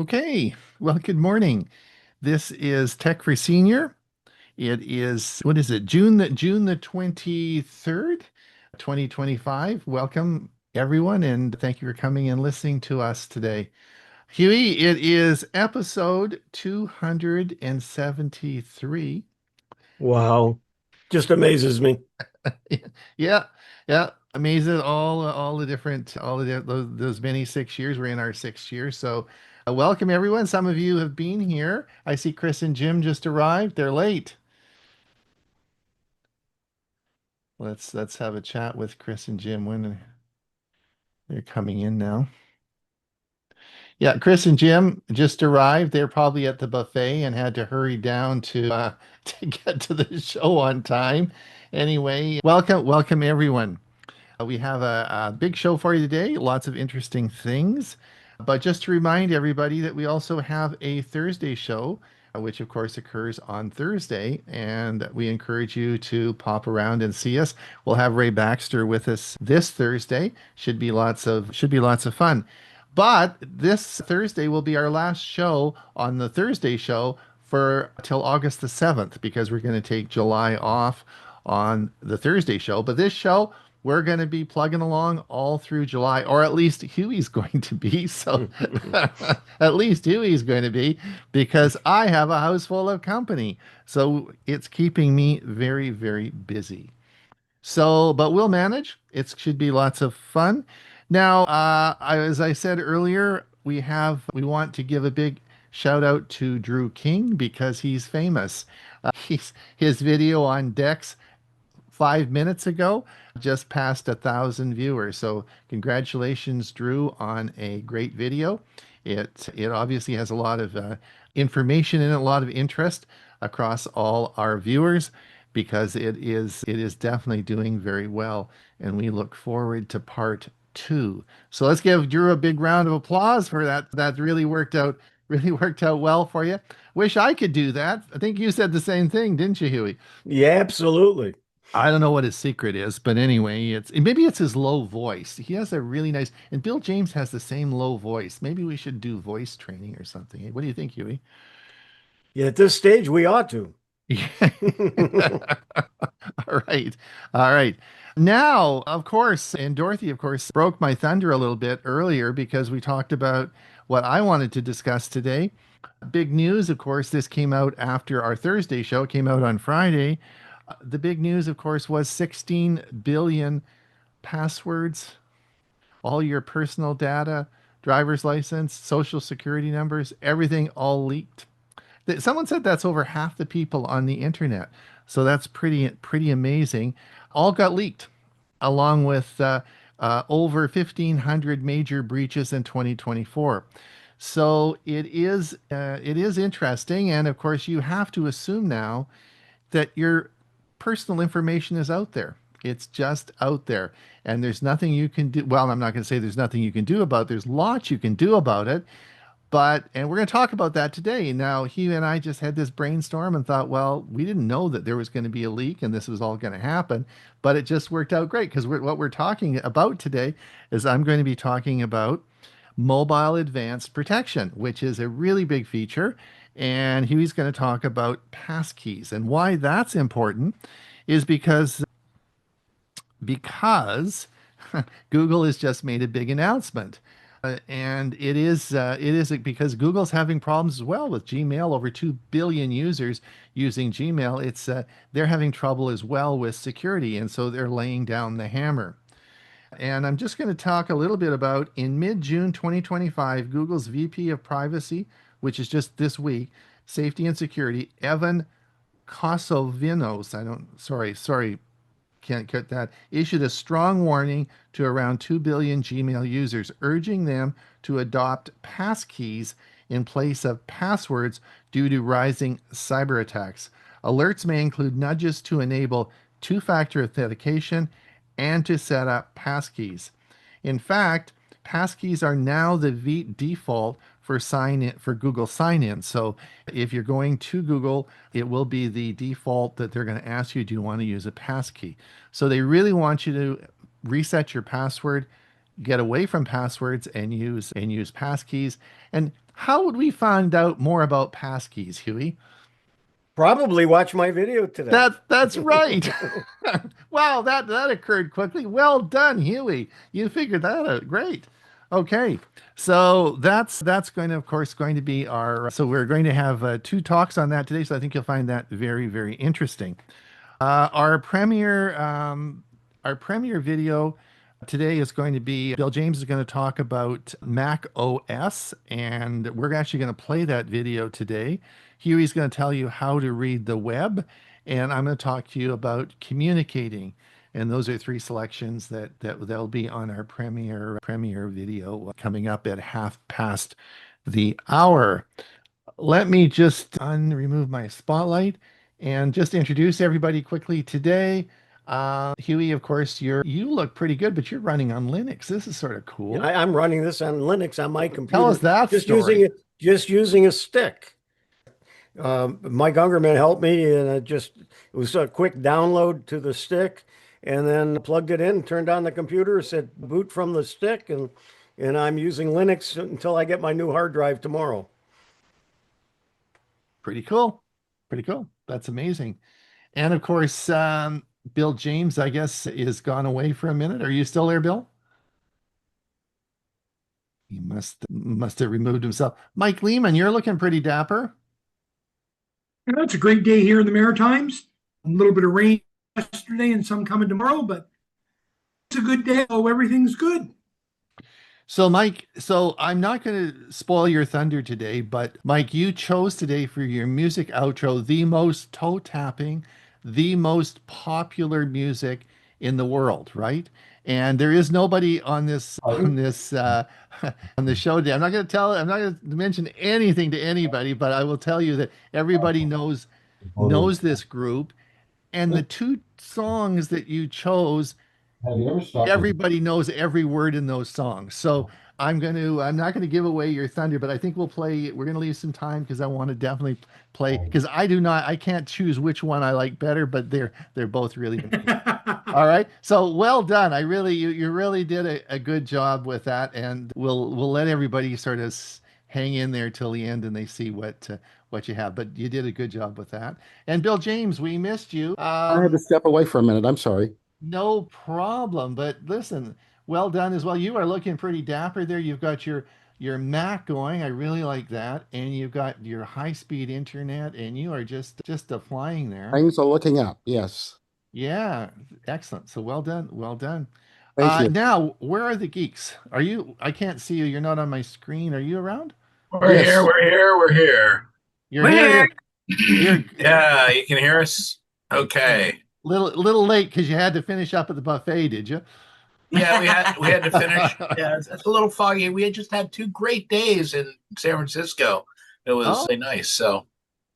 Okay, well, good morning. This is Tech for Senior. It is, what is it, June the 23rd, 2025. Welcome, everyone, and thank you for coming and listening to us today. Huey, it is episode 273. Wow. Just amazes me. Yeah, yeah, amazing. All the different, those many 6 years. We're in our 6 year. So, welcome everyone. Some of you have been here. I see Chris and Jim just arrived. They're late. Let's have a chat with Chris and Jim when they're coming in now. Yeah, Chris and Jim just arrived. They're probably at the buffet and had to hurry down to to get to the show on time. Anyway, welcome everyone. We have a big show for you today, lots of interesting things. But just to remind everybody that we also have a Thursday show, which of course occurs on Thursday, and we encourage you to pop around and see us. We'll have Ray Baxter with us this Thursday. Should be lots of fun. But this Thursday will be our last show on the Thursday show for till August the 7th because we're going to take July off on the Thursday show. But this show we're going to be plugging along all through July, or at least Huey's going to be. So at least Huey's going to be because I have a house full of company. So it's keeping me very, very busy. So, but we'll manage. It should be lots of fun. Now, as I said earlier, we want to give a big shout out to Drew King because he's famous. His video on ℸ𝕦𝕚𝕟𝕟𝕟 5 minutes ago, just passed 1,000 viewers. So congratulations, Drew, on a great video. It obviously has a lot of information and a lot of interest across all our viewers because it is definitely doing very well, and we look forward to part two. So let's give Drew a big round of applause for that. That really worked out well for you. Wish I could do that. I think you said the same thing, didn't you, Huey? Yeah, absolutely. I don't know what his secret is, but anyway, maybe it's his low voice. He has a really nice, and Bill James has the same low voice. Maybe we should do voice training or something. What do you think, Huey? Yeah, at this stage, we ought to. Yeah. All right. All right. Now, of course, and Dorothy, of course, broke my thunder a little bit earlier because we talked about what I wanted to discuss today. Big news, of course, this came out after our Thursday show. It came out on Friday. The big news, of course, was 16 billion passwords, all your personal data, driver's license, social security numbers, everything all leaked. Someone said that's over half the people on the internet. So that's pretty amazing. All got leaked, along with over 1,500 major breaches in 2024. So it is interesting, and of course you have to assume now that your personal information is out there. It's just out there, and there's nothing you can do. Well, I'm not going to say there's nothing you can do about it. There's lots you can do about it, and we're going to talk about that today. Now, he and I just had this brainstorm and thought, well, we didn't know that there was going to be a leak and this was all going to happen, but it just worked out great because what we're talking about today is I'm going to be talking about mobile advanced protection, which is a really big feature. And he's going to talk about passkeys and why that's important is because Google has just made a big announcement. And it is because Google's having problems as well with Gmail. Over 2 billion users using Gmail. They're having trouble as well with security, and so they're laying down the hammer. And I'm just going to talk a little bit about in mid-June 2025, Google's VP of Privacy, which is just this week, Safety and Security, Evan Kosovinos, sorry, can't cut that, issued a strong warning to around 2 billion Gmail users, urging them to adopt passkeys in place of passwords due to rising cyber attacks. Alerts may include nudges to enable two-factor authentication and to set up passkeys. In fact, passkeys are now the default for sign in for Google sign in. So if you're going to Google, it will be the default that they're going to ask you, do you want to use a passkey? So they really want you to reset your password, get away from passwords and use passkeys. And How would we find out more about passkeys, Huey? Probably watch my video today. That's right. Wow, that occurred quickly. Well done, Huey. You figured that out. Great. Okay. So that's going to, of course, going to be our. So we're going to have two talks on that today. So I think you'll find that very, very interesting. Our premiere video today is going to be Bill James is going to talk about Mac OS, and we're actually going to play that video today. Huey's going to tell you how to read the web, and I'm going to talk to you about communicating. And those are three selections that'll be on our premiere video coming up at 1/2 past the hour. Let me just remove my spotlight and just introduce everybody quickly today. Huey, of course, you look pretty good, but you're running on Linux. This is sort of Yeah, cool. I'm running this on Linux on my Tell computer. us that just story. just using a stick. Mike 𝕿𝕝𝕝 helped me, and it was a quick download to the stick, and then plugged it in, turned on the computer, said boot from the stick, and I'm using Linux until I get my new hard drive tomorrow. Pretty cool. Pretty cool. That's amazing. And of course, Bill James, I guess, is gone away for a minute. Are you still there, Bill? He must have removed himself. Mike Leaman, you're looking pretty dapper. It's a great day here in the Maritimes. A little bit of rain yesterday and some coming tomorrow, but it's a good day. Oh, everything's good. So, Mike, I'm not going to spoil your thunder today, but Mike, you chose today for your music outro the most toe tapping, the most popular music in the world, right? And there is nobody on this on this on the show today. I'm not going to mention anything to anybody, but I will tell you that everybody knows this group, and the two songs that you chose, everybody knows every word in those songs. So I'm not going to give away your thunder, but I think we're going to leave some time because I want to definitely play, because I can't choose which one I like better, but they're both really amazing. All right. So well done. You really did a good job with that. And we'll let everybody sort of hang in there till the end and they see what you have, but you did a good job with that. And Bill James, we missed you. I had to step away for a minute. I'm sorry. No problem. But listen, well done as well. You are looking pretty dapper there. You've got your Mac going. I really like that. And you've got your high-speed internet, and you are just a flying there. Things are looking up. Yes. Yeah, excellent. So well done. Well done. Thank you. Now, where are the geeks? I can't see you. You're not on my screen. Are you around? We're Yes. here, we're here, we're here. You're here. You're Yeah, you can hear us? Okay. little late because you had to finish up at the buffet, did you? Yeah, we had to finish. Yeah, it's a little foggy. We had just had 2 great days in San Francisco. It was really nice. So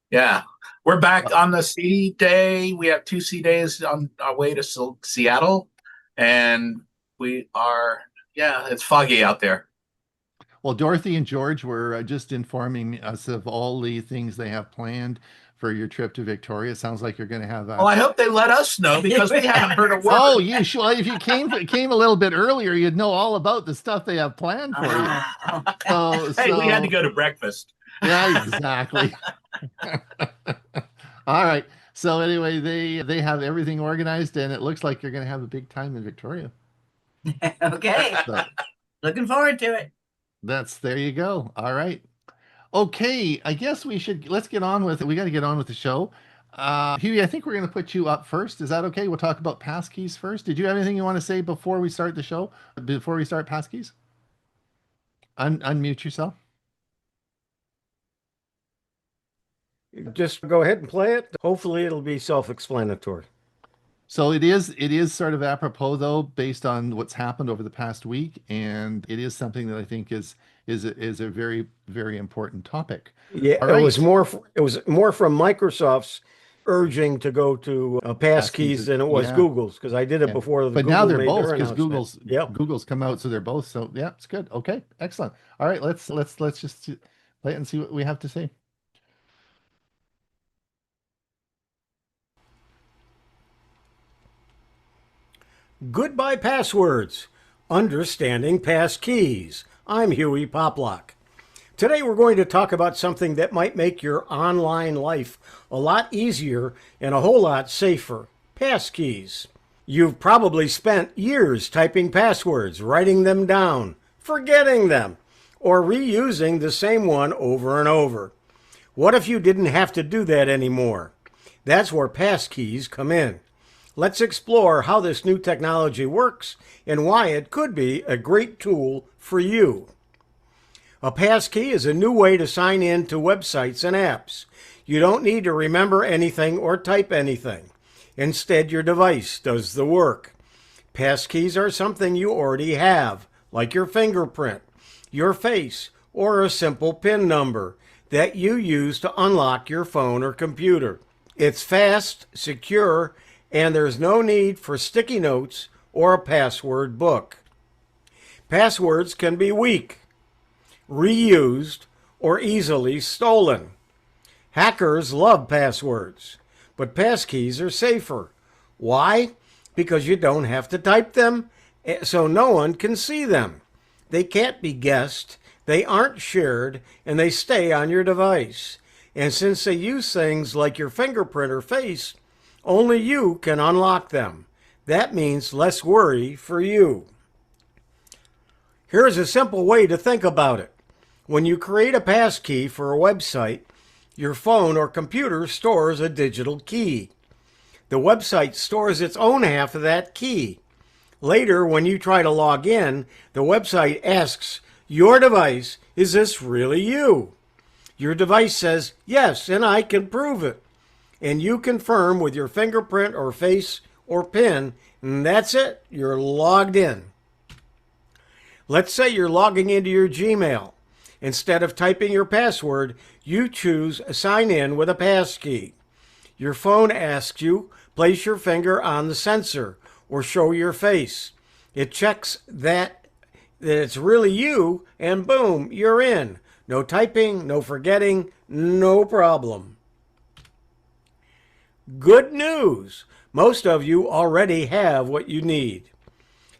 yeah. We're back on the C day. We have 2 C days on our way to Seattle. And it's foggy out there. Well, Dorothy and George were just informing us of all the things they have planned for your trip to Victoria. It sounds like you're going to have Well, I hope they let us know because we haven't heard a word. Oh, you should. Well, if you came a little bit earlier, you'd know all about the stuff they have planned for you. Hey, we had to go to breakfast. Yeah, exactly. All right. So anyway, they have everything organized, and it looks like you're going to have a big time in Victoria. Okay. So Looking forward to it. there you go. All right. Okay, I guess let's get on with it. We got to get on with the show. Huey, I think we're going to put you up first. Is that okay? We'll talk about passkeys first. Did you have anything you want to say before we start the show? Before we start passkeys? Unmute yourself. Just go ahead and play it. Hopefully it'll be self-explanatory. So it is sort of apropos though, based on what's happened over the past week, and it is something that I think is a very, very important topic. Yeah, All right. it was more from Microsoft's urging to go to Passkeys than it was Yeah. Google's, because I did it Yeah. before But Google now they're made both, their because announcement. Google's come out, so they're both. So yeah, it's good. Okay, excellent. All right, let's just play it and see what we have to say. Goodbye passwords. Understanding passkeys. I'm Hewie Poplock. Today we're going to talk about something that might make your online life a lot easier and a whole lot safer. Passkeys. You've probably spent years typing passwords, writing them down, forgetting them, or reusing the same one over and over. What if you didn't have to do that anymore? That's where passkeys come in. Let's explore how this new technology works and why it could be a great tool for you. A passkey is a new way to sign in to websites and apps. You don't need to remember anything or type anything. Instead, your device does the work. Passkeys are something you already have, like your fingerprint, your face, or a simple PIN number that you use to unlock your phone or computer. It's fast, secure, and there's no need for sticky notes or a password book. Passwords can be weak, reused, or easily stolen. Hackers love passwords, but passkeys are safer. Why? Because you don't have to type them, so no one can see them. They can't be guessed, they aren't shared, and they stay on your device. And since they use things like your fingerprint or face, only you can unlock them. That means less worry for you. Here's a simple way to think about it. When you create a passkey for a website, your phone or computer stores a digital key. The website stores its own half of that key. Later, when you try to log in, the website asks your device, "Is this really you?" Your device says, "Yes, and I can prove it." And you confirm with your fingerprint or face or PIN, and that's it, you're logged in. Let's say you're logging into your Gmail. Instead of typing your password, you choose Sign In with a passkey. Your phone asks you, place your finger on the sensor or show your face. It checks that it's really you, and boom, you're in. No typing, no forgetting, no problem. Good news! Most of you already have what you need.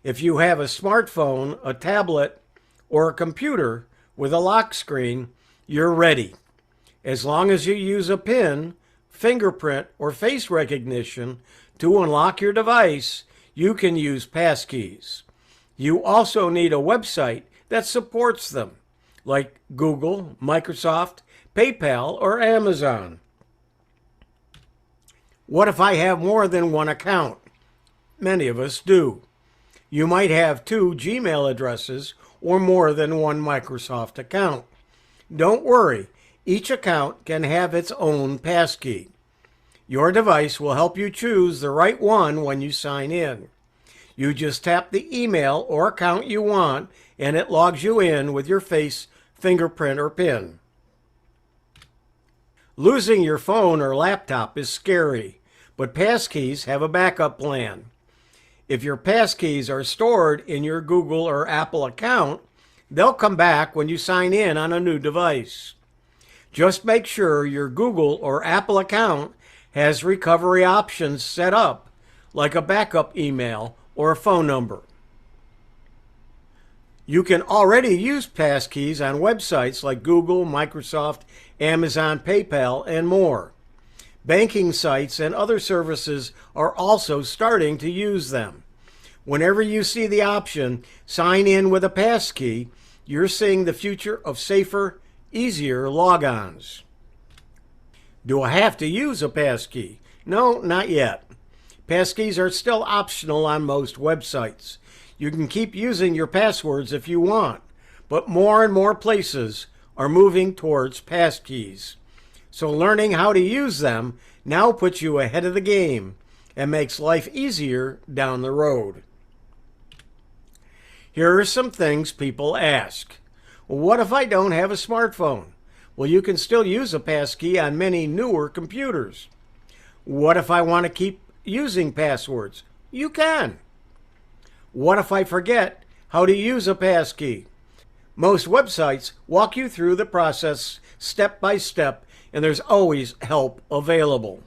If you have a smartphone, a tablet, or a computer with a lock screen, you're ready. As long as you use a PIN, fingerprint, or face recognition to unlock your device, you can use passkeys. You also need a website that supports them, like Google, Microsoft, PayPal, or Amazon. What if I have more than one account? Many of us do. You might have 2 Gmail addresses or more than one Microsoft account. Don't worry, each account can have its own passkey. Your device will help you choose the right one when you sign in. You just tap the email or account you want, and it logs you in with your face, fingerprint, or PIN. Losing your phone or laptop is scary, but passkeys have a backup plan. If your passkeys are stored in your Google or Apple account, they'll come back when you sign in on a new device. Just make sure your Google or Apple account has recovery options set up, like a backup email or a phone number. You can already use passkeys on websites like Google, Microsoft, Amazon, PayPal, and more. Banking sites and other services are also starting to use them. Whenever you see the option, sign in with a passkey, you're seeing the future of safer, easier logons. Do I have to use a passkey? No, not yet. Passkeys are still optional on most websites. You can keep using your passwords if you want, but more and more places are moving towards passkeys. So learning how to use them now puts you ahead of the game and makes life easier down the road. Here are some things people ask. What if I don't have a smartphone? Well, you can still use a passkey on many newer computers. What if I want to keep using passwords? You can. What if I forget how to use a passkey? Most websites walk you through the process step by step, and there's always help available.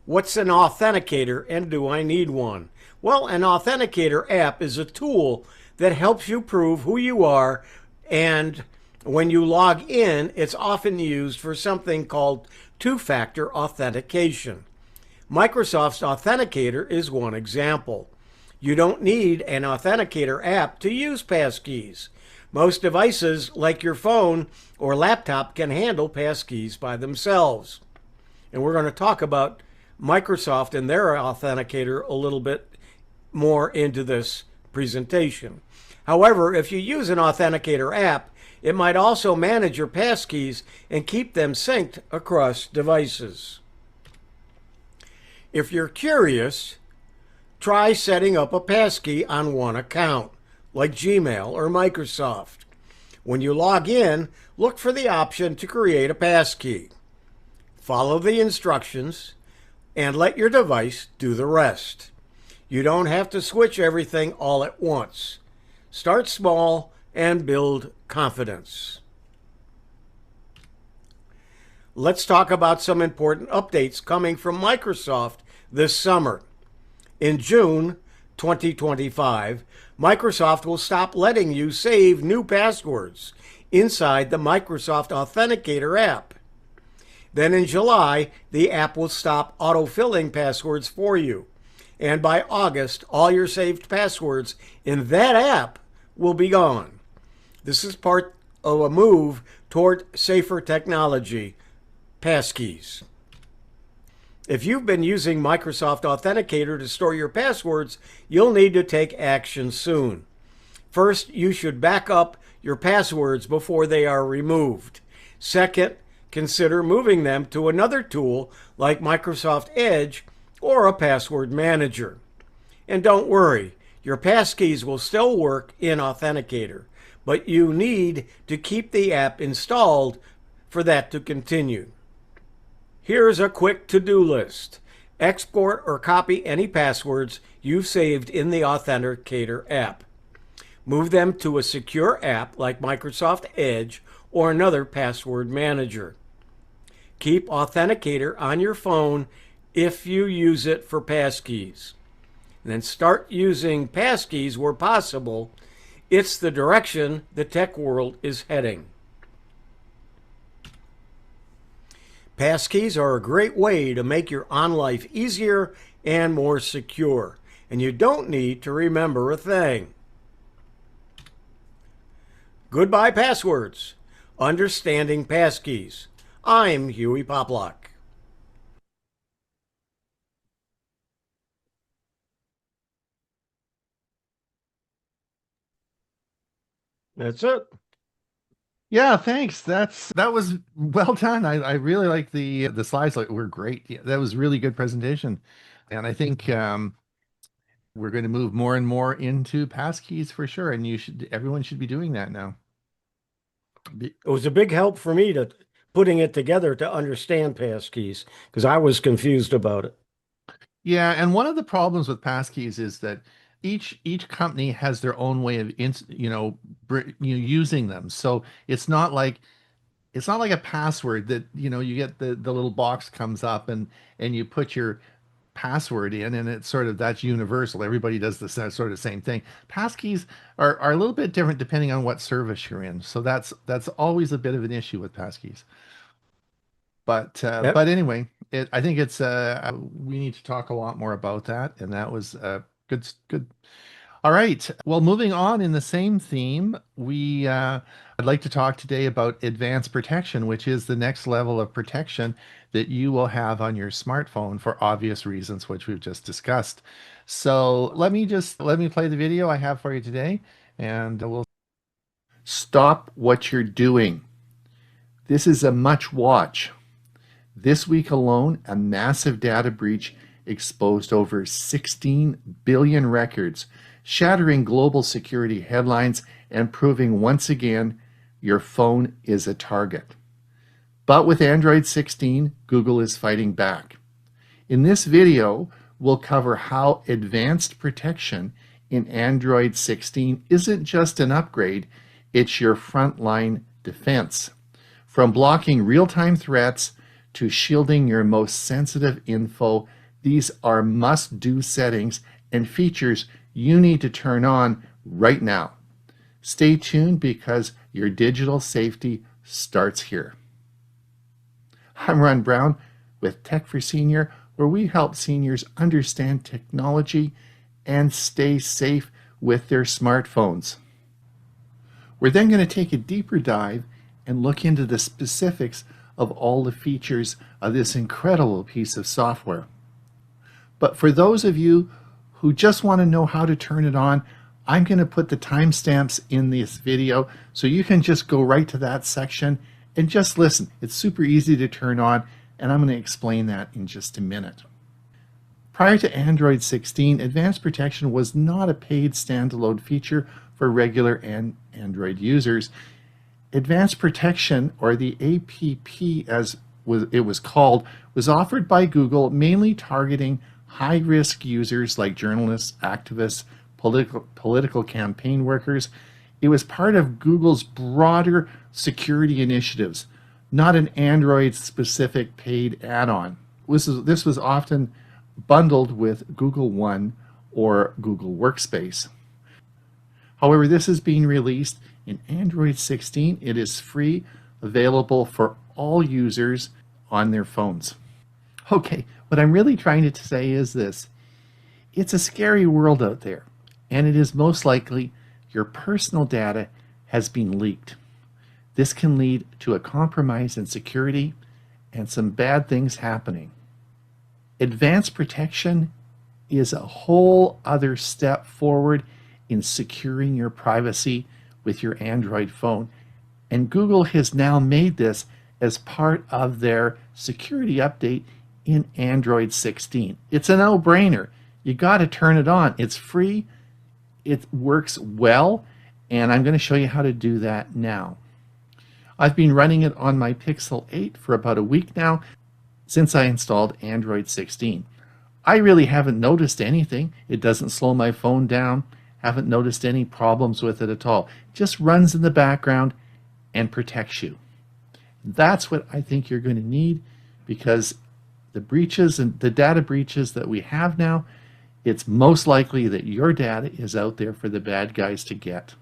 What's an authenticator, and do I need one? Well, an authenticator app is a tool that helps you prove who you are, and when you log in, it's often used for something called two-factor authentication. Microsoft's Authenticator is one example. You don't need an Authenticator app to use Passkeys. Most devices, like your phone or laptop, can handle Passkeys by themselves. And we're going to talk about Microsoft and their Authenticator a little bit more into this presentation. However, if you use an Authenticator app, it might also manage your passkeys and keep them synced across devices. If you're curious, try setting up a passkey on one account, like Gmail or Microsoft. When you log in, look for the option to create a passkey. Follow the instructions and let your device do the rest. You don't have to switch everything all at once. Start small and build confidence. Let's talk about some important updates coming from Microsoft this summer. In June 2025, Microsoft will stop letting you save new passwords inside the Microsoft Authenticator app. Then in July, the app will stop autofilling passwords for you. And by August, all your saved passwords in that app will be gone. This is part of a move toward safer technology, Passkeys. If you've been using Microsoft Authenticator to store your passwords, you'll need to take action soon. First, you should back up your passwords before they are removed. Second, consider moving them to another tool like Microsoft Edge or a password manager. And don't worry, your passkeys will still work in Authenticator, but you need to keep the app installed for that to continue. Here's a quick to-do list. Export or copy any passwords you've saved in the Authenticator app. Move them to a secure app like Microsoft Edge or another password manager. Keep Authenticator on your phone if you use it for passkeys. Then start using passkeys where possible. It's the direction the tech world is heading. Passkeys are a great way to make your on life easier and more secure, and you don't need to remember a thing. Goodbye passwords. Understanding passkeys. I'm Hewie Poplock. That's it. Yeah, thanks. That was well done. I really like the slides. Like, were great. Yeah, that was really good presentation, and I think we're going to move more and more into passkeys for sure. And everyone should be doing that now. It was a big help for me to putting it together to understand passkeys because I was confused about it. Yeah, and one of the problems with passkeys is that each company has their own way of using them. So it's not like a password that you get the little box comes up and you put your password in and it's sort of that's universal. Everybody does the sort of same thing. Passkeys are a little bit different depending on what service you're in. So that's always a bit of an issue with passkeys. But Yep. but anyway, I think it's we need to talk a lot more about that, and that was good. All right. Well, moving on in the same theme, I'd like to talk today about advanced protection, which is the next level of protection that you will have on your smartphone for obvious reasons, which we've just discussed. So let me play the video I have for you today, and we'll stop what you're doing. This is a much watch. This week alone, a massive data breach exposed over 16 billion records, shattering global security headlines and proving once again your phone is a target. But with Android 16, Google is fighting back. In this video, we'll cover how advanced protection in Android 16 isn't just an upgrade, it's your frontline defense. From blocking real-time threats to shielding your most sensitive info, these are must-do settings and features you need to turn on right now. Stay tuned because your digital safety starts here. I'm Ron Brown with Tech for Senior, where we help seniors understand technology and stay safe with their smartphones. We're then going to take a deeper dive and look into the specifics of all the features of this incredible piece of software. But for those of you who just want to know how to turn it on, I'm going to put the timestamps in this video so you can just go right to that section and just listen. It's super easy to turn on, and I'm going to explain that in just a minute. Prior to Android 16, Advanced Protection was not a paid standalone feature for regular Android users. Advanced Protection, or the APP as it was called, was offered by Google, mainly targeting high-risk users like journalists, activists, political campaign workers. It was part of Google's broader security initiatives, not an Android-specific paid add-on. This was often bundled with Google One or Google Workspace. However, this is being released in Android 16. It is free, available for all users on their phones. Okay, what I'm really trying to say is this. It's a scary world out there, and it is most likely your personal data has been leaked. This can lead to a compromise in security and some bad things happening. Advanced Protection is a whole other step forward in securing your privacy with your Android phone, and Google has now made this as part of their security update in Android 16. It's a no-brainer. You got to turn it on. It's free, it works well, and I'm going to show you how to do that now. I've been running it on my Pixel 8 for about a week now, since I installed Android 16. I really haven't noticed anything. It doesn't slow my phone down. Haven't noticed any problems with it at all. It just runs in the background and protects you. That's what I think you're going to need, because the breaches and the data breaches that we have now, it's most likely that your data is out there for the bad guys to get.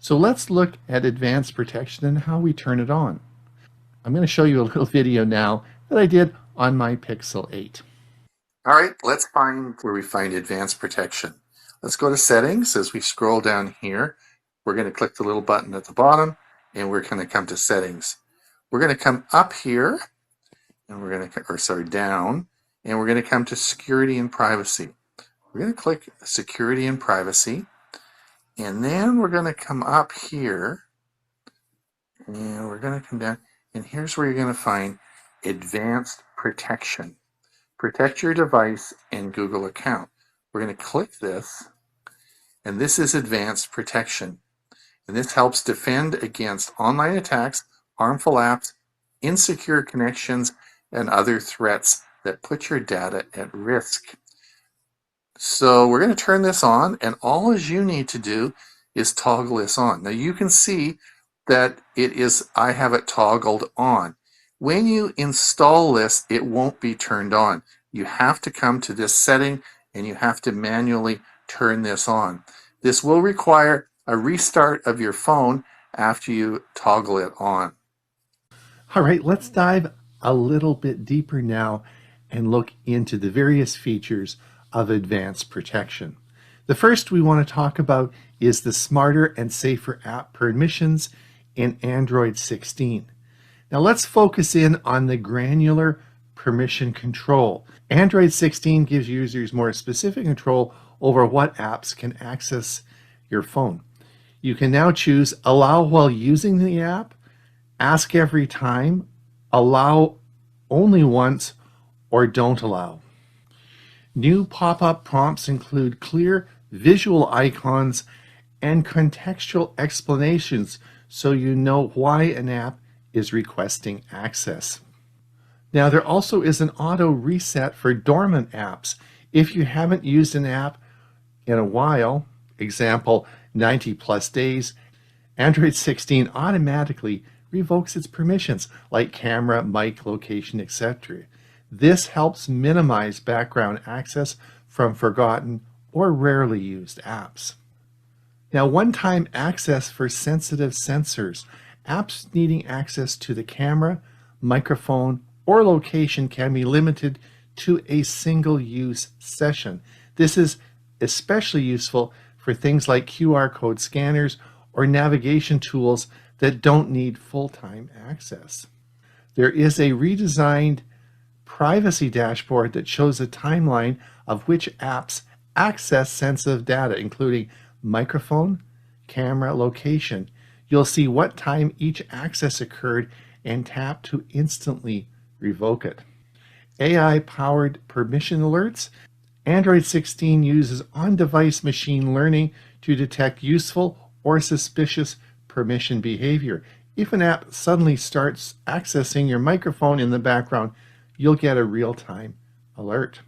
So let's look at Advanced Protection and how we turn it on. I'm going to show you a little video now that I did on my Pixel 8. All right, let's find where we find Advanced Protection. Let's go to Settings. As we scroll down here, we're going to click the little button at the bottom, and we're going to come to Settings. We're going to come up here, and we're going to, or sorry, down, and we're going to come to Security and Privacy. We're going to click Security and Privacy, and then we're going to come up here, and we're going to come down, and here's where you're going to find Advanced Protection. Protect your device and Google account. We're going to click this, and this is Advanced Protection. And this helps defend against online attacks, harmful apps, insecure connections, and other threats that put your data at risk. So we're going to turn this on, and all you need to do is toggle this on. Now you can see that I have it toggled on. When you install this, it won't be turned on. You have to come to this setting and you have to manually turn this on. This will require a restart of your phone after you toggle it on. All right, let's dive a little bit deeper now and look into the various features of Advanced Protection. The first we want to talk about is the smarter and safer app permissions in Android 16. Now let's focus in on the granular permission control. Android 16 gives users more specific control over what apps can access your phone. You can now choose allow while using the app, ask every time, allow only once, or don't allow. New pop-up prompts include clear visual icons and contextual explanations so you know why an app is requesting access. Now there also is an auto reset for dormant apps. If you haven't used an app in a while, example 90 plus days, Android 16 automatically revokes its permissions like camera, mic, location, etc. This helps minimize background access from forgotten or rarely used apps. Now, one-time access for sensitive sensors. Apps needing access to the camera, microphone, or location can be limited to a single-use session. This is especially useful for things like QR code scanners or navigation tools that don't need full-time access. There is a redesigned privacy dashboard that shows a timeline of which apps access sensitive data, including microphone, camera, location. You'll see what time each access occurred and tap to instantly revoke it. AI-powered permission alerts. Android 16 uses on-device machine learning to detect useful or suspicious permission behavior. If an app suddenly starts accessing your microphone in the background, you'll get a real-time alert.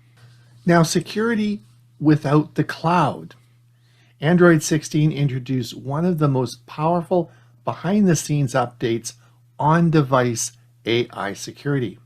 Now, security without the cloud. Android 16 introduced one of the most powerful behind-the-scenes updates on device AI security.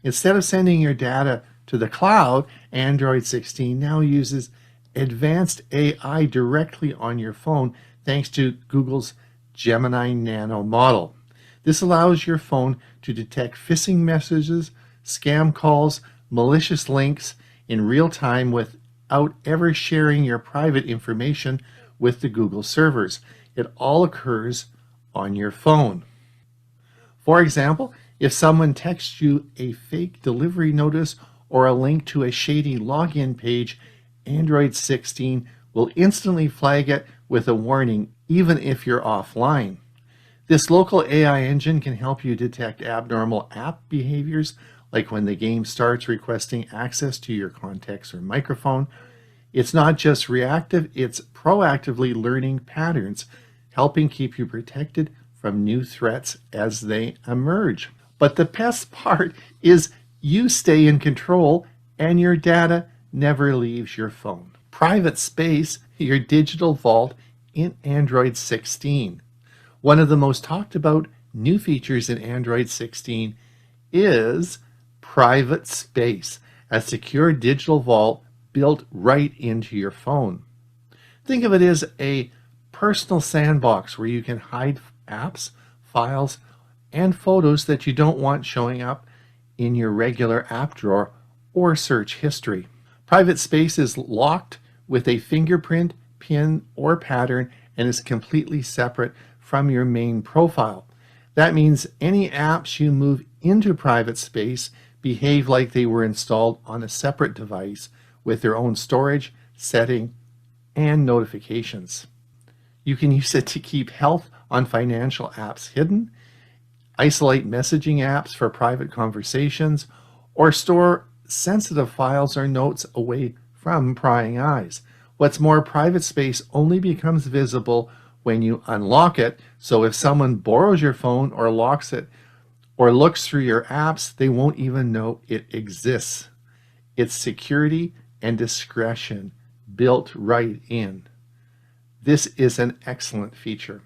Instead of sending your data to the cloud, Android 16 now uses advanced AI directly on your phone thanks to Google's Gemini Nano model. This allows your phone to detect phishing messages, scam calls, malicious links in real time without ever sharing your private information with the Google servers. It all occurs on your phone. For example, if someone texts you a fake delivery notice or a link to a shady login page, Android 16 will instantly flag it with a warning, even if you're offline. This local AI engine can help you detect abnormal app behaviors, like when the game starts requesting access to your contacts or microphone. It's not just reactive, it's proactively learning patterns, helping keep you protected from new threats as they emerge. But the best part is you stay in control and your data never leaves your phone. Private space, your digital vault in Android 16. One of the most talked about new features in Android 16 is private space, a secure digital vault built right into your phone. Think of it as a personal sandbox where you can hide apps, files, and photos that you don't want showing up in your regular app drawer or search history. Private space is locked with a fingerprint, PIN, or pattern and is completely separate from your main profile. That means any apps you move into private space behave like they were installed on a separate device with their own storage, setting, and notifications. You can use it to keep health on financial apps hidden, isolate messaging apps for private conversations, or store sensitive files or notes away from prying eyes. What's more, private space only becomes visible when you unlock it, so if someone borrows your phone or locks it or looks through your apps, they won't even know it exists. It's security and discretion built right in. This is an excellent feature.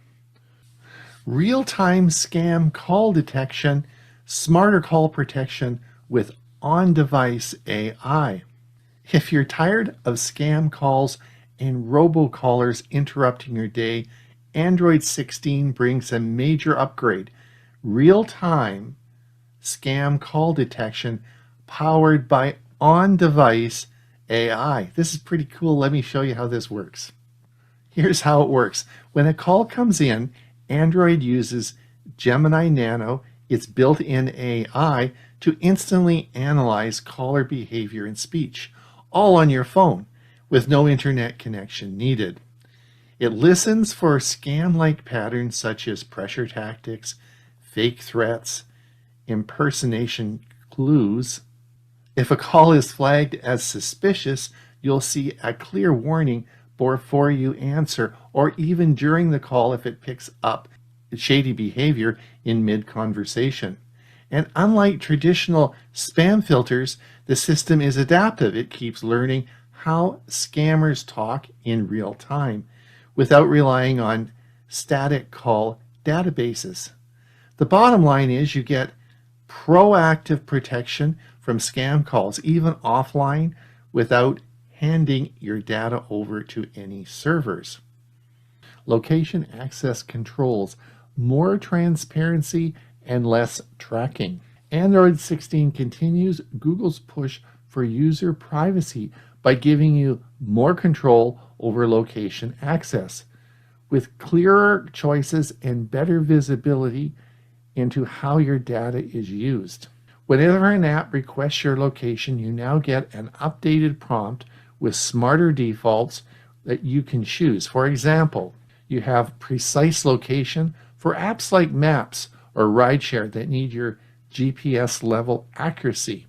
Real-time scam call detection, smarter call protection with on-device AI. If you're tired of scam calls and robocallers interrupting your day, Android 16 brings a major upgrade. Real-time scam call detection powered by on-device AI. This is pretty cool. Let me show you how this works. Here's how it works. When a call comes in, Android uses Gemini Nano, its built-in AI, to instantly analyze caller behavior and speech, all on your phone, with no internet connection needed. It listens for scam-like patterns such as pressure tactics, fake threats, impersonation clues. If a call is flagged as suspicious, you'll see a clear warning before you answer, or even during the call if it picks up shady behavior in mid-conversation. And unlike traditional spam filters, the system is adaptive. It keeps learning how scammers talk in real time without relying on static call databases. The bottom line is you get proactive protection from scam calls, even offline, without handing your data over to any servers. location access controls, more transparency, and less tracking. Android 16 continues Google's push for user privacy by giving you more control over location access, with clearer choices and better visibility into how your data is used. Whenever an app requests your location, you now get an updated prompt with smarter defaults that you can choose. For example, you have precise location for apps like Maps or Rideshare that need your GPS level accuracy,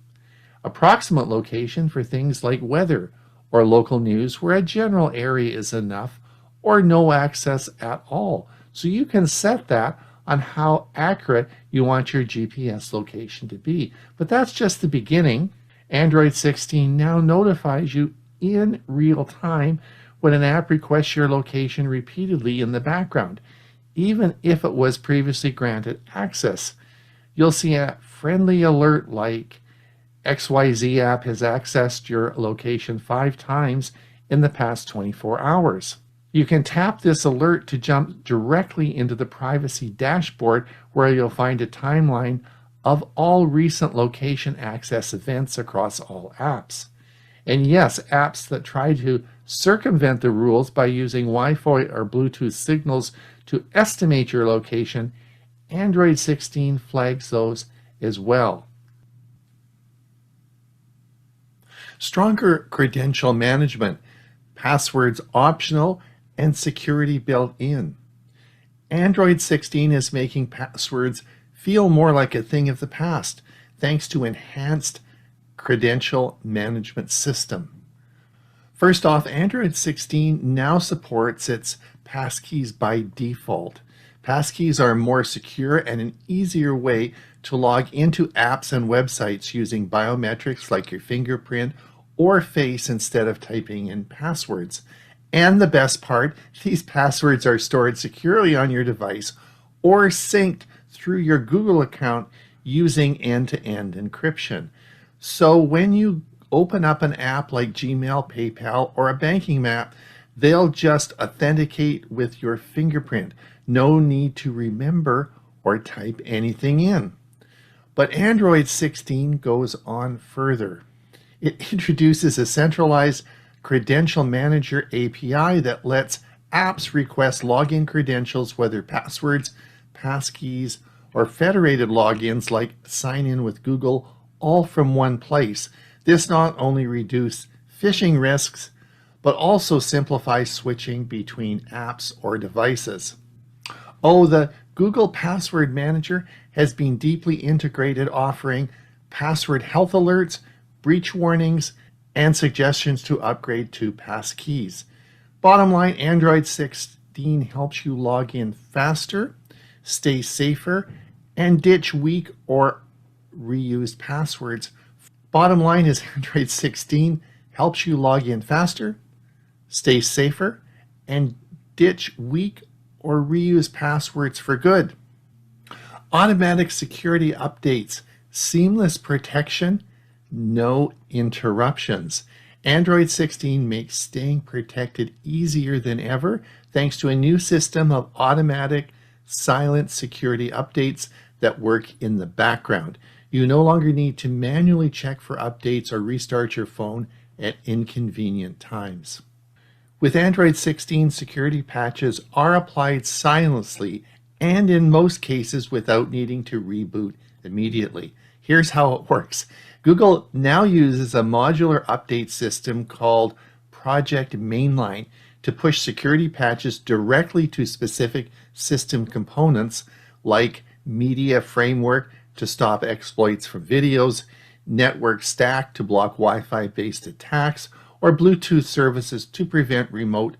approximate location for things like weather or local news where a general area is enough or no access at all. So you can set that on how accurate you want your GPS location to be. But that's just the beginning. Android 16 now notifies you in real time when an app requests your location repeatedly in the background, even if it was previously granted access. You'll see a friendly alert like XYZ app has accessed your location 5 times in the past 24 hours. You can tap this alert to jump directly into the privacy dashboard where you'll find a timeline of all recent location access events across all apps. And yes, apps that try to circumvent the rules by using Wi-Fi or Bluetooth signals to estimate your location, Android 16 flags those as well. Stronger credential management, passwords optional, and security built in. Android 16 is making passwords feel more like a thing of the past thanks to enhanced credential management system. First off, Android 16 now supports its passkeys by default. Passkeys are more secure and an easier way to log into apps and websites using biometrics like your fingerprint or face instead of typing in passwords. And the best part, these passwords are stored securely on your device or synced through your Google account using end-to-end encryption. So when you open up an app like Gmail, PayPal, or a banking app, they'll just authenticate with your fingerprint. No need to remember or type anything in. But Android 16 goes on further. It introduces a centralized credential manager API that lets apps request login credentials, whether passwords, passkeys, or federated logins like sign in with Google, all from one place. This not only reduces phishing risks, but also simplifies switching between apps or devices. Oh, the Google Password Manager has been deeply integrated, offering password health alerts, breach warnings, and suggestions to upgrade to passkeys. Bottom line, Android 16 helps you log in faster, stay safer, and ditch weak or reused passwords. Bottom line is Android 16 helps you log in faster, stay safer, and ditch weak or reuse passwords for good. Automatic security updates, seamless protection, no interruptions. Android 16 makes staying protected easier than ever thanks to a new system of automatic silent security updates that work in the background. You no longer need to manually check for updates or restart your phone at inconvenient times. With Android 16, security patches are applied silently and in most cases without needing to reboot immediately. Here's how it works. Google now uses a modular update system called Project Mainline to push security patches directly to specific system components like media framework to stop exploits from videos, network stack to block Wi-Fi based attacks, or Bluetooth services to prevent remote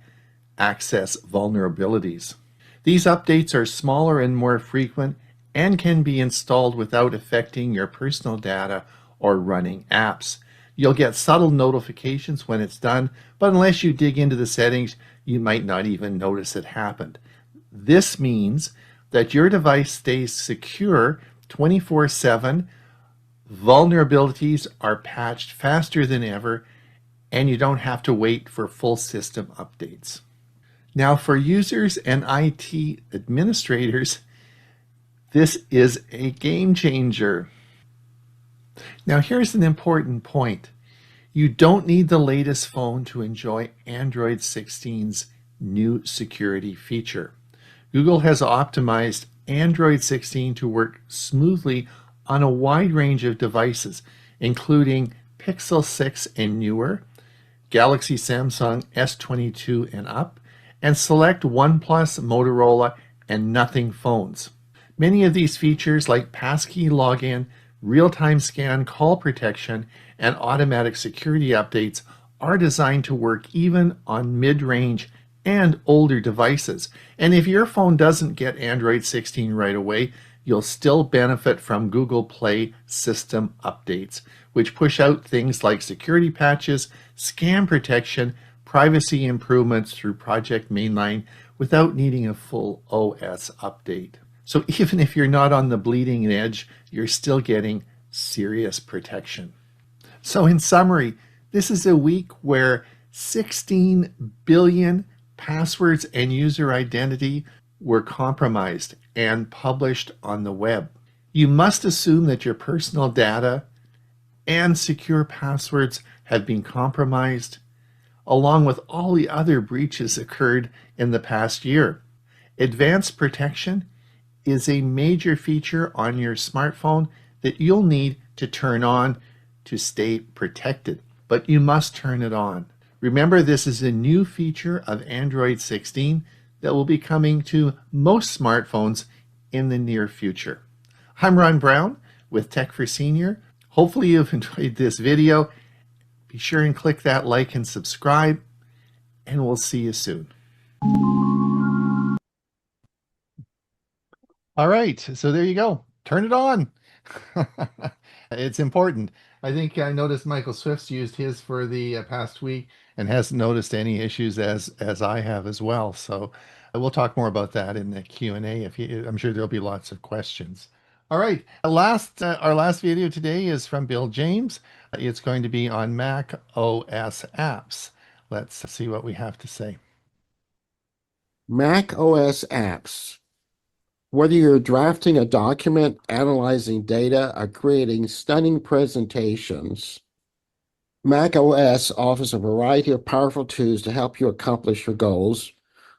access vulnerabilities. These updates are smaller and more frequent and can be installed without affecting your personal data or running apps. You'll get subtle notifications when it's done, but unless you dig into the settings, you might not even notice it happened. This means that your device stays secure 24/7, vulnerabilities are patched faster than ever, and you don't have to wait for full system updates. Now, for users and IT administrators, this is a game changer. Now, here's an important point. You don't need the latest phone to enjoy Android 16's new security feature. Google has optimized Android 16 to work smoothly on a wide range of devices, including Pixel 6 and newer, Galaxy Samsung S22 and up, and select OnePlus, Motorola, and Nothing phones. Many of these features, like passkey login, real-time scan, call protection, and automatic security updates, are designed to work even on mid-range and older devices. And if your phone doesn't get Android 16 right away, you'll still benefit from Google Play system updates, which push out things like security patches, scam protection, privacy improvements through Project Mainline without needing a full OS update. So even if you're not on the bleeding edge, you're still getting serious protection. So in summary, this is a week where 16 billion passwords and user identity were compromised and published on the web. You must assume that your personal data and secure passwords have been compromised, along with all the other breaches occurred in the past year. Advanced protection is a major feature on your smartphone that you'll need to turn on to stay protected, but you must turn it on. Remember, this is a new feature of Android 16 that will be coming to most smartphones in the near future. I'm Ron Brown with Tech for Senior. Hopefully you've enjoyed this video. Be sure and click that like and subscribe, and we'll see you soon. All right, so there you go. Turn it on. It's important. I think I noticed Michael Swift's used his for the past week and hasn't noticed any issues as I have as well. So we'll talk more about that in the Q&A. I'm sure there'll be lots of questions. All right, our last video today is from Bill James. It's going to be on Mac OS apps. Let's see what we have to say. Mac OS apps. Whether you're drafting a document, analyzing data, or creating stunning presentations, Mac OS offers a variety of powerful tools to help you accomplish your goals,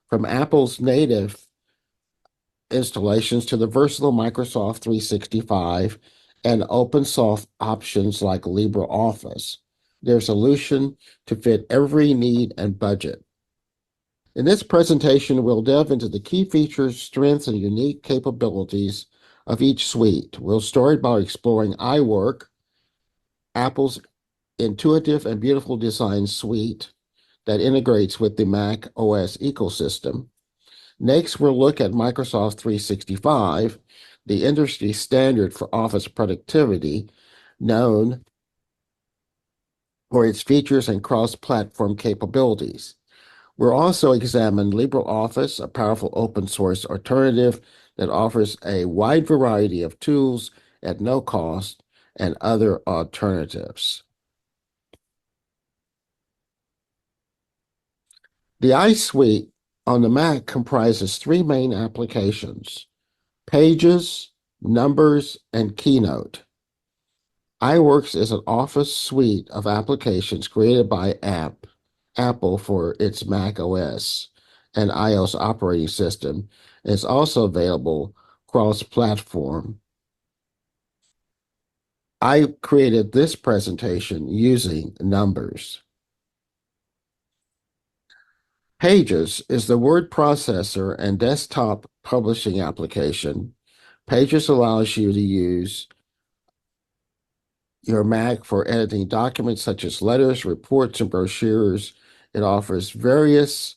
from Apple's native installations to the versatile Microsoft 365 and open source options like LibreOffice. There's a solution to fit every need and budget. In this presentation, we'll delve into the key features, strengths, and unique capabilities of each suite. We'll start by exploring iWork, Apple's intuitive and beautiful design suite that integrates with the Mac OS ecosystem. Next, we'll look at Microsoft 365, the industry standard for office productivity, known for its features and cross-platform capabilities. We'll also examine LibreOffice, a powerful open source alternative that offers a wide variety of tools at no cost, and other alternatives. The iSuite on the Mac comprises three main applications: Pages, Numbers, and Keynote. iWorks is an office suite of applications created by Apple for its Mac OS and iOS operating system. It's also available cross-platform. I created this presentation using Numbers. Pages is the word processor and desktop publishing application. Pages allows you to use your Mac for editing documents such as letters, reports, and brochures. It offers various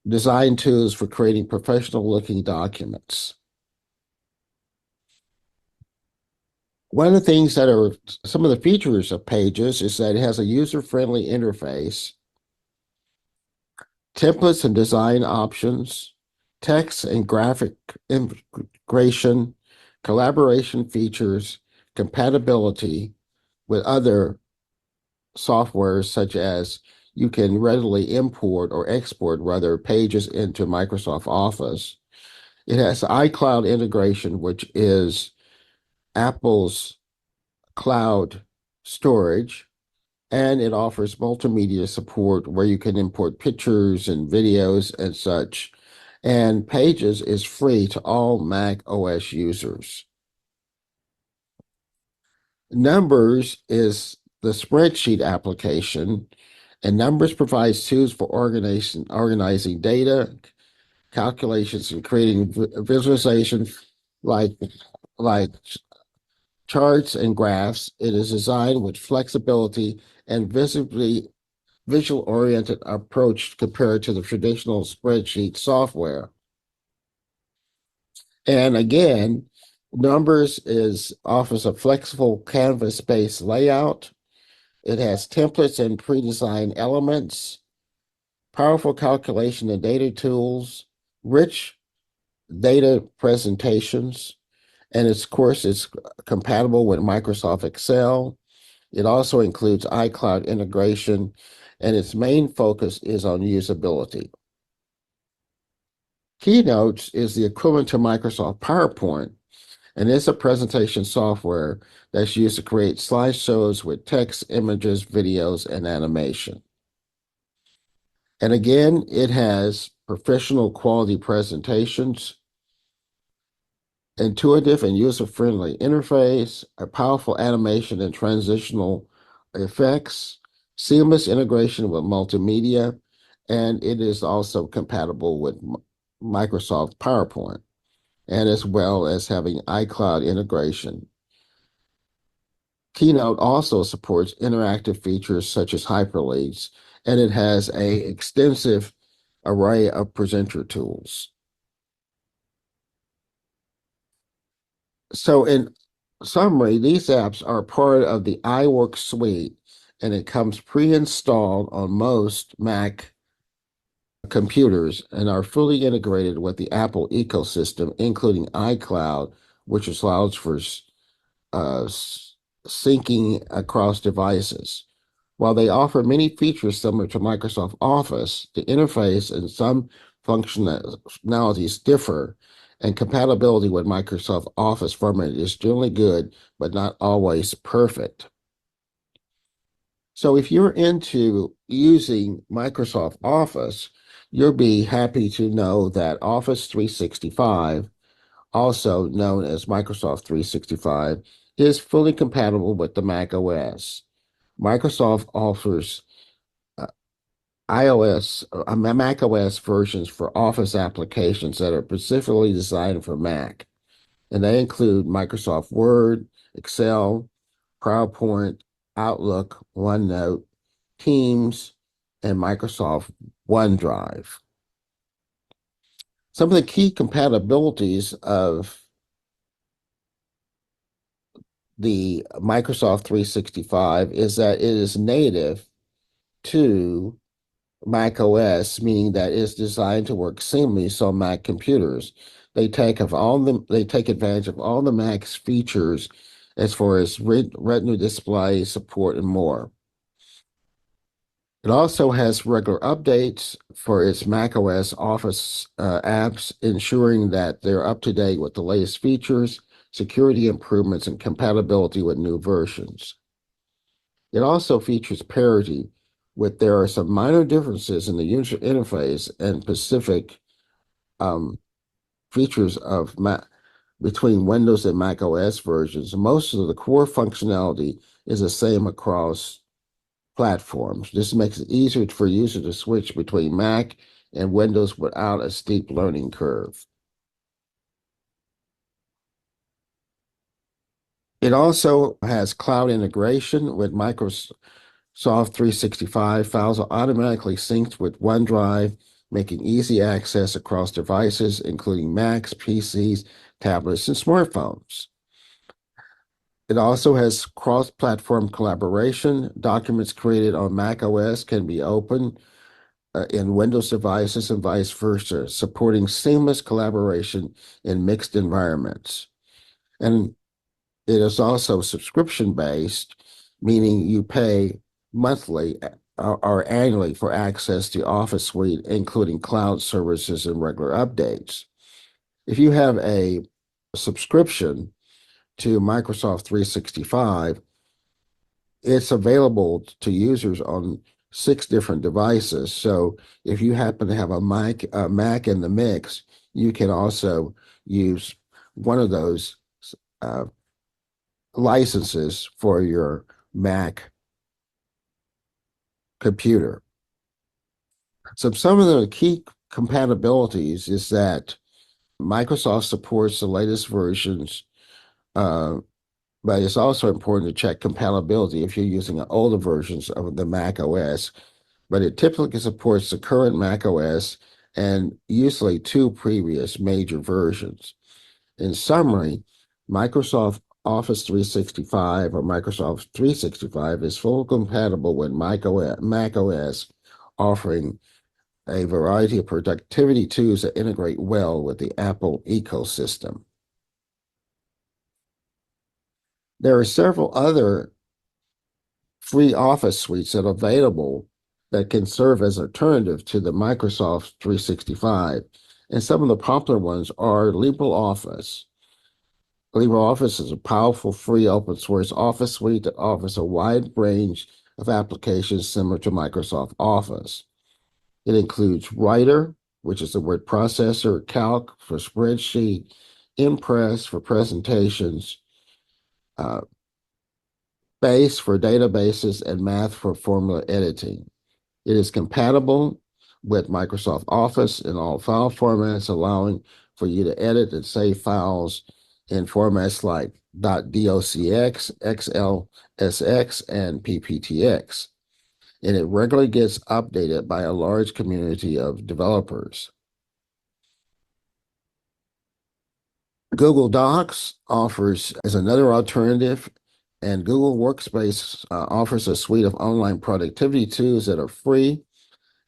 design tools for creating professional-looking documents. One of the things that are some of the features of Pages is that it has a user-friendly interface, templates and design options, text and graphic integration, collaboration features, compatibility with other software such as you can readily import or export rather pages into Microsoft Office. It has iCloud integration, which is Apple's cloud storage, and it offers multimedia support where you can import pictures and videos and such. And Pages is free to all Mac OS users. Numbers is the spreadsheet application, and Numbers provides tools for organizing data, calculations, and creating visualization like charts and graphs. It is designed with flexibility and visual-oriented approach compared to the traditional spreadsheet software. And again, Numbers offers a flexible canvas-based layout. It has templates and pre-designed elements, powerful calculation and data tools, rich data presentations, and of course, it's compatible with Microsoft Excel. It also includes iCloud integration, and its main focus is on usability. Keynotes is the equivalent to Microsoft PowerPoint, and it's a presentation software that's used to create slideshows with text, images, videos, and animation. And again, it has professional quality presentations, intuitive and user-friendly interface, a powerful animation and transitional effects, seamless integration with multimedia, and it is also compatible with Microsoft PowerPoint, and as well as having iCloud integration. Keynote also supports interactive features such as hyperlinks, and it has an extensive array of presenter tools. So in summary, these apps are part of the iWork suite, and it comes pre-installed on most Mac computers and are fully integrated with the Apple ecosystem, including iCloud, which allows for syncing across devices. While they offer many features similar to Microsoft Office, the interface and some functionalities differ, and compatibility with Microsoft Office format is generally good, but not always perfect. So if you're into using Microsoft Office, you'll be happy to know that Office 365, also known as Microsoft 365, is fully compatible with the Mac OS. Microsoft offers Mac OS versions for Office applications that are specifically designed for Mac, and they include Microsoft Word, Excel, PowerPoint, Outlook, OneNote, Teams, and Microsoft OneDrive. Some of the key compatibilities of the Microsoft 365 is that it is native to Mac OS, meaning that it's designed to work seamlessly on Mac computers. They take advantage of all the Mac's features as far as Retina display support and more. It also has regular updates for its macOS Office apps, ensuring that they're up to date with the latest features, security improvements, and compatibility with new versions. It also features parity, there are some minor differences in the user interface and specific features of between Windows and Mac OS versions. Most of the core functionality is the same across platforms. This makes it easier for users to switch between Mac and Windows without a steep learning curve. It also has cloud integration with Microsoft 365. Files are automatically synced with OneDrive, making easy access across devices, including Macs, PCs, tablets, and smartphones. It also has cross-platform collaboration. Documents created on Mac OS can be opened in Windows devices and vice versa, supporting seamless collaboration in mixed environments. And it is also subscription-based, meaning you pay monthly or annually for access to Office Suite, including cloud services and regular updates. If you have a subscription to Microsoft 365, it's available to users on 6 different devices. So if you happen to have a Mac in the mix, you can also use one of those licenses for your Mac computer. So some of the key compatibilities is that Microsoft supports the latest versions, but it's also important to check compatibility if you're using older versions of the Mac OS. But it typically supports the current Mac OS and usually 2 previous major versions. In summary, Microsoft Office 365 or Microsoft 365 is fully compatible with Mac OS, offering a variety of productivity tools that integrate well with the Apple ecosystem. There are several other free Office suites that are available that can serve as an alternative to the Microsoft 365. And some of the popular ones are LibreOffice. LibreOffice is a powerful free open source Office suite that offers a wide range of applications similar to Microsoft Office. It includes Writer, which is the word processor, Calc for spreadsheet, Impress for presentations, Base for databases, and Math for formula editing. It is compatible with Microsoft Office in all file formats, allowing for you to edit and save files in formats like .docx, XLSX, and PPTX. And it regularly gets updated by a large community of developers. Google Docs offers as another alternative, and Google Workspace offers a suite of online productivity tools that are free,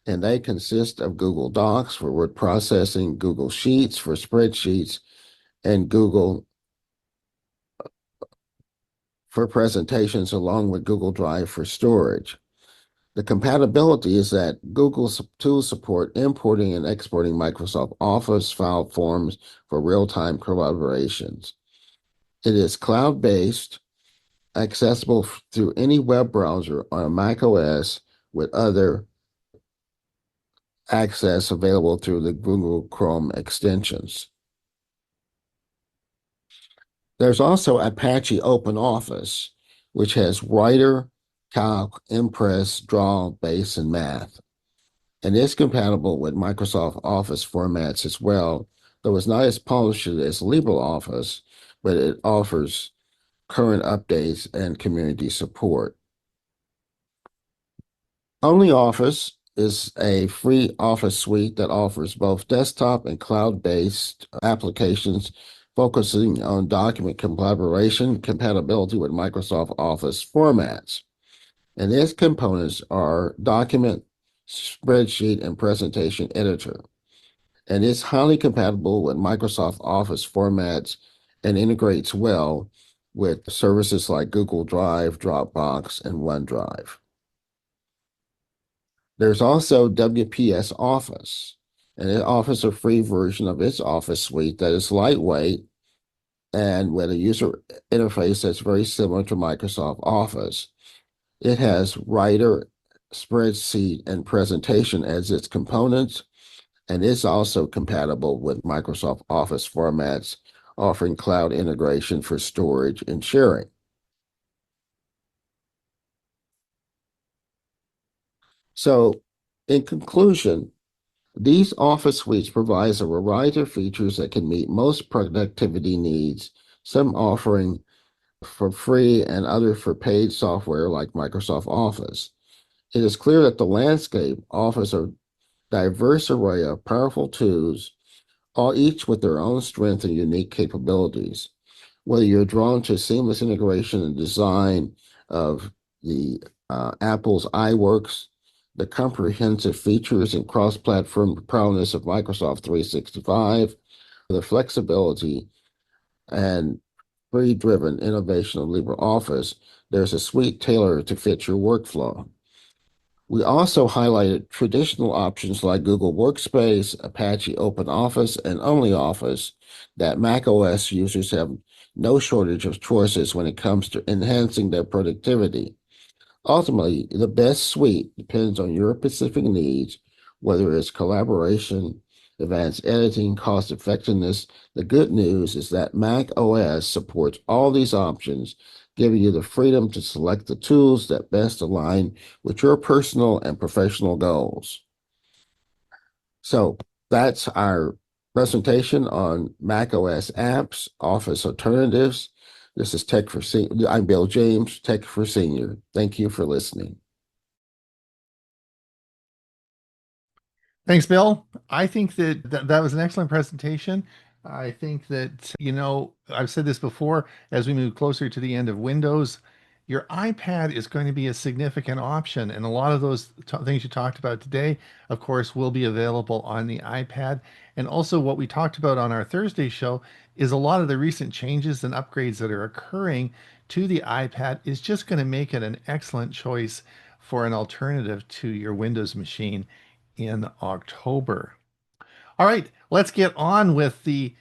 and they consist of Google Docs for word processing, Google Sheets for spreadsheets, and Google for presentations, along with Google Drive for storage. The compatibility is that Google's tools support importing and exporting Microsoft Office file forms for real-time collaborations. It is cloud-based, accessible through any web browser on a Mac OS, with other access available through the Google Chrome extensions. There's also Apache OpenOffice, which has Writer, Calc, Impress, Draw, Base, and Math. And it's compatible with Microsoft Office formats as well, though it's not as polished as LibreOffice, but it offers current updates and community support. OnlyOffice is a free Office suite that offers both desktop and cloud-based applications focusing on document collaboration, compatibility with Microsoft Office formats. And its components are document, spreadsheet, and presentation editor. And it's highly compatible with Microsoft Office formats and integrates well with services like Google Drive, Dropbox, and OneDrive. There's also WPS Office, and it offers a free version of its Office suite that is lightweight and with a user interface that's very similar to Microsoft Office. It has Writer, Spreadsheet, and Presentation as its components, and it's also compatible with Microsoft Office formats, offering cloud integration for storage and sharing. So, in conclusion, these Office suites provide a variety of features that can meet most productivity needs, some offering for free and others for paid software like Microsoft Office. It is clear that the landscape offers a diverse array of powerful tools, all each with their own strengths and unique capabilities. Whether you're drawn to seamless integration and design of the Apple's iWorks, the comprehensive features and cross-platform prowess of Microsoft 365, the flexibility and free-driven innovation of LibreOffice, there's a suite tailored to fit your workflow. We also highlighted traditional options like Google Workspace, Apache OpenOffice, and OnlyOffice that macOS users have no shortage of choices when it comes to enhancing their productivity. Ultimately, the best suite depends on your specific needs, whether it's collaboration, advanced editing, cost effectiveness. The good news is that Mac OS supports all these options, giving you the freedom to select the tools that best align with your personal and professional goals. So that's our presentation on Mac OS apps, Office alternatives. This is Tech for Senior. I'm Bill James, Tech for Senior. Thank you for listening. Thanks, Bill. I think that was an excellent presentation. I think that, I've said this before, as we move closer to the end of Windows, your iPad is going to be a significant option. And a lot of those things you talked about today, of course, will be available on the iPad. And also what we talked about on our Thursday show is a lot of the recent changes and upgrades that are occurring to the iPad is just going to make it an excellent choice for an alternative to your Windows machine in October. All right, let's get on with the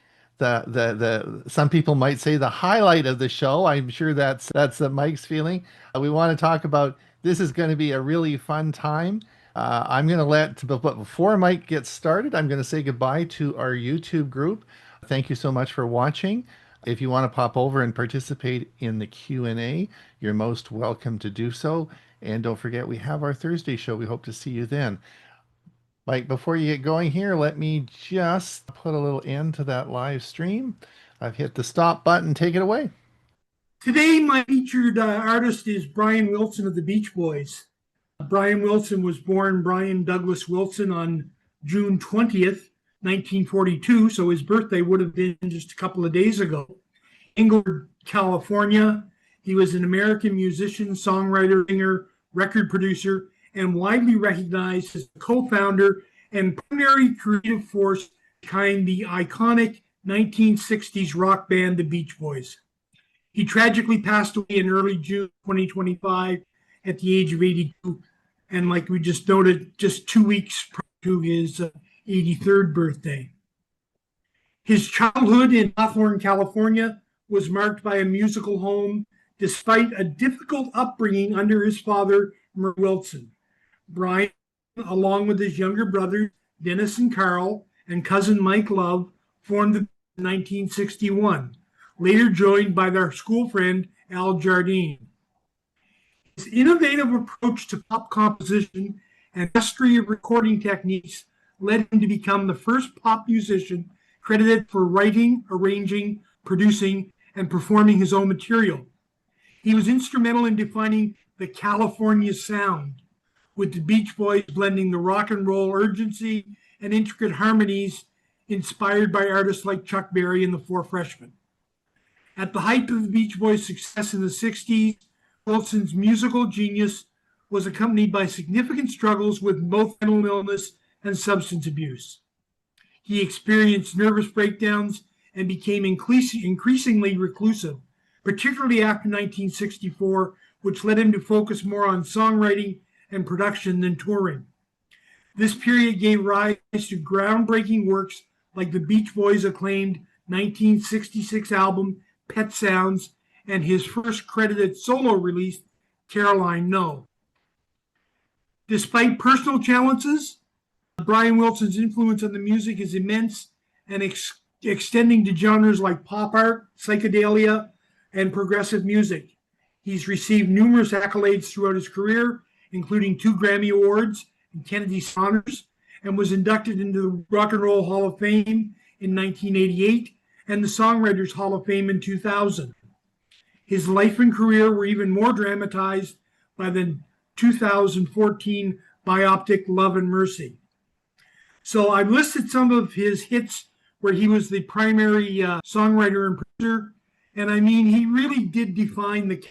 some people might say the highlight of the show. I'm sure that's Mike's feeling. We want to talk about this is going to be a really fun time. I'm going to but before Mike gets started, I'm going to say goodbye to our YouTube group. Thank you so much for watching. If you want to pop over and participate in the Q&A, you're most welcome to do so. And don't forget, we have our Thursday show. We hope to see you then. Mike, before you get going here, let me just put a little end to that live stream. I've hit the stop button. Take it away. Today, my featured artist is Brian Wilson of the Beach Boys. Brian Wilson was born Brian Douglas Wilson on June 20th, 1942, so his birthday would have been just a couple of days ago. Inglewood, California. He was an American musician, songwriter, singer, record producer, and widely recognized as the co-founder and primary creative force behind the iconic 1960s rock band, the Beach Boys. He tragically passed away in early June 2025 at the age of 82, and like we just noted, just 2 weeks prior to his 83rd birthday. His childhood in Hawthorne, California was marked by a musical home despite a difficult upbringing under his father, Merle Wilson. Brian, along with his younger brothers, Dennis and Carl, and cousin Mike Love, formed the in 1961, later joined by their school friend, Al Jardine. His innovative approach to pop composition and mastery of recording techniques led him to become the first pop musician credited for writing, arranging, producing, and performing his own material. He was instrumental in defining the California sound, with the Beach Boys blending the rock and roll urgency and intricate harmonies inspired by artists like Chuck Berry and the Four Freshmen. At the height of the Beach Boys' success in the 60s, Wilson's musical genius was accompanied by significant struggles with both mental illness and substance abuse. He experienced nervous breakdowns and became increasingly reclusive, particularly after 1964, which led him to focus more on songwriting and production than touring. This period gave rise to groundbreaking works like the Beach Boys' acclaimed 1966 album, Pet Sounds, and his first credited solo release, Caroline No. Despite personal challenges, Brian Wilson's influence on the music is immense and extending to genres like pop art, psychedelia, and progressive music. He's received numerous accolades throughout his career, including 2 Grammy Awards and Kennedy Honors, and was inducted into the Rock and Roll Hall of Fame in 1988 and the Songwriters Hall of Fame in 2000. His life and career were even more dramatized by the 2014 biopic Love and Mercy. So I've listed some of his hits where he was the primary songwriter and producer, and I mean, he really did define the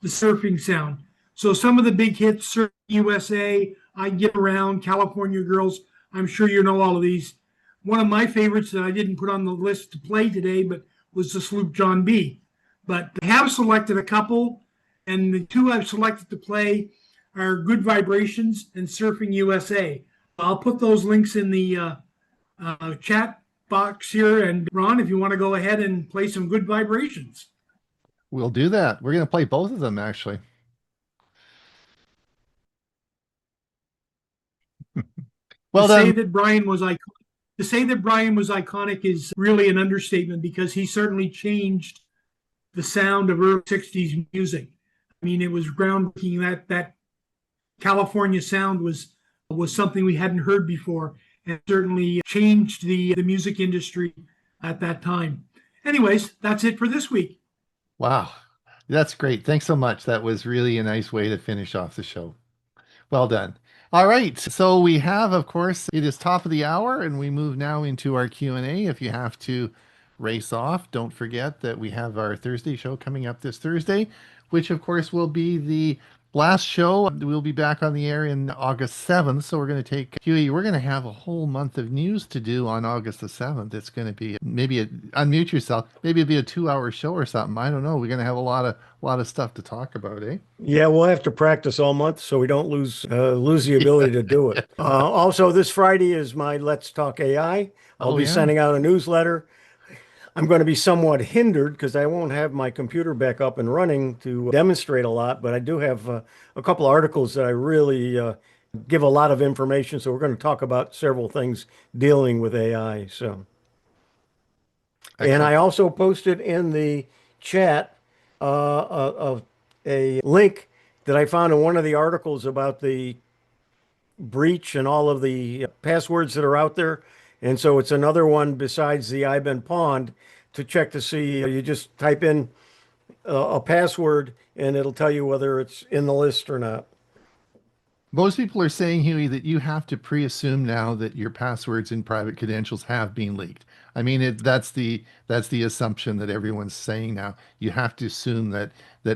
the surfing sound. So some of the big hits, Surf USA, I Get Around, California Girls, I'm sure you know all of these. One of my favorites that I didn't put on the list to play today, but was the Sloop John B. But I have selected a couple, and the 2 I've selected to play are Good Vibrations and Surfing USA. I'll put those links in the chat box here. And Ron, if you want to go ahead and play some Good Vibrations. We'll do that. We're going to play both of them, actually. Well to say done. that Brian was iconic. To say that Brian was iconic is really an understatement, because he certainly changed the sound of early 60s music. I mean, it was groundbreaking. That California sound was something we hadn't heard before, and certainly changed the music industry at that time. Anyways, that's it for this week. Wow. That's great. Thanks so much. That was really a nice way to finish off the show. Well done. All right. So we have, of course, it is top of the hour, and we move now into our Q&A. If you have to race off, don't forget that we have our Thursday show coming up this Thursday, which, of course, will be the last show. We'll be back on the air in August 7th. So we're going to take, Hewie, we're going to have a whole month of news to do on August the 7th. It's going to be unmute yourself. Maybe it'll be a 2-hour show or something. I don't know. We're going to have a lot of stuff to talk about, eh? Yeah, we'll have to practice all month so we don't lose the ability to do it. Also, this Friday is my Let's Talk AI. I'll be sending out a newsletter. I'm going to be somewhat hindered because I won't have my computer back up and running to demonstrate a lot, but I do have a couple articles that I really give a lot of information. So we're going to talk about several things dealing with AI. So, and I also posted in the chat a link that I found in one of the articles about the breach and all of the passwords that are out there. And so it's another one besides the I've been pawned to check to see. You just type in a password and it'll tell you whether it's in the list or not. Most people are saying, Hewie, that you have to pre-assume now that your passwords and private credentials have been leaked. I mean, that's the assumption that everyone's saying now. You have to assume that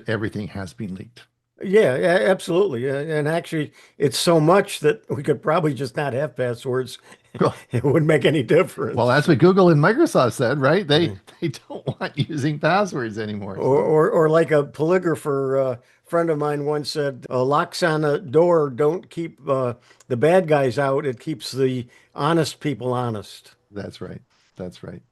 everything has been leaked. Yeah, absolutely. And actually, it's so much that we could probably just not have passwords. It wouldn't make any difference. Well, that's what Google and Microsoft said, right? They don't want using passwords anymore. Or like a polygrapher friend of mine once said, locks on a door don't keep the bad guys out. It keeps the honest people honest. That's right. That's right.